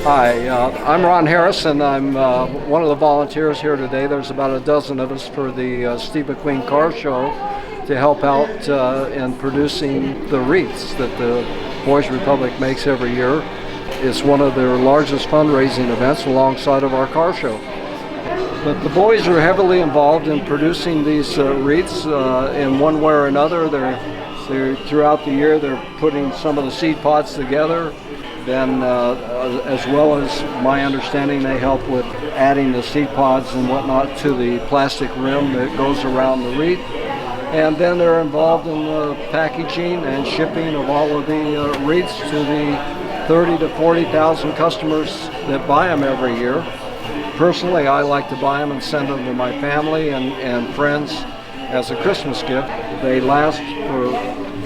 Hi, I'm Ron Harris, and I'm one of the volunteers here today. There's about a dozen of us for the Steve McQueen Car Show to help out in producing the wreaths that the Boys Republic makes every year. It's one of their largest fundraising events alongside of our car show. But the boys are heavily involved in producing these wreaths in one way or another. They're throughout the year they're putting some of the seed pods together. Then, as well as my understanding, they help with adding the seed pods and whatnot to the plastic rim that goes around the wreath. And then they're involved in the packaging and shipping of all of the wreaths to the 30 to 40,000 customers that buy them every year. Personally, I like to buy them and send them to my family and friends as a Christmas gift. They last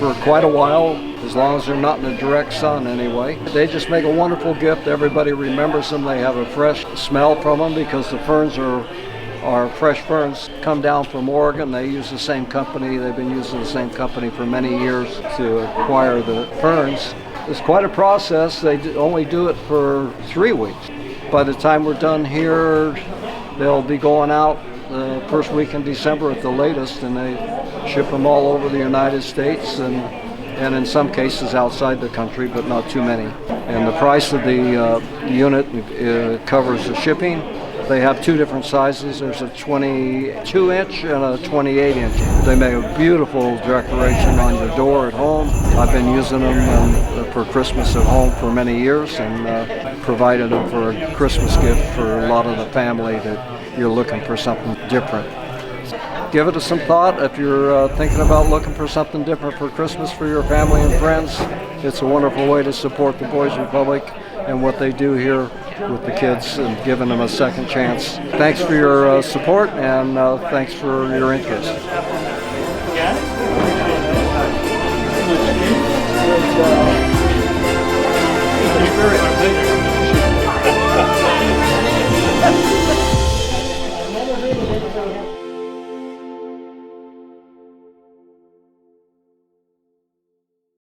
for quite a while, as long as they're not in the direct sun anyway. They just make a wonderful gift. Everybody remembers them. They have a fresh smell from them because the ferns are fresh ferns come down from Oregon. They use the same company. They've been using the same company for many years to acquire the ferns. It's quite a process. They only do it for 3 weeks. By the time we're done here, they'll be going out the first week in December at the latest, and they ship them all over the United States and in some cases outside the country, but not too many. And the price of the unit covers the shipping. They have 2 different sizes. There's a 22-inch and a 28-inch. They make a beautiful decoration on your door at home. I've been using them for Christmas at home for many years, and provided them for a Christmas gift for a lot of the family that you're looking for something different. Give it some thought. If you're thinking about looking for something different for Christmas for your family and friends, it's a wonderful way to support the Boys Republic and what they do here with the kids and giving them a second chance. Thanks for your support, and thanks for your interest.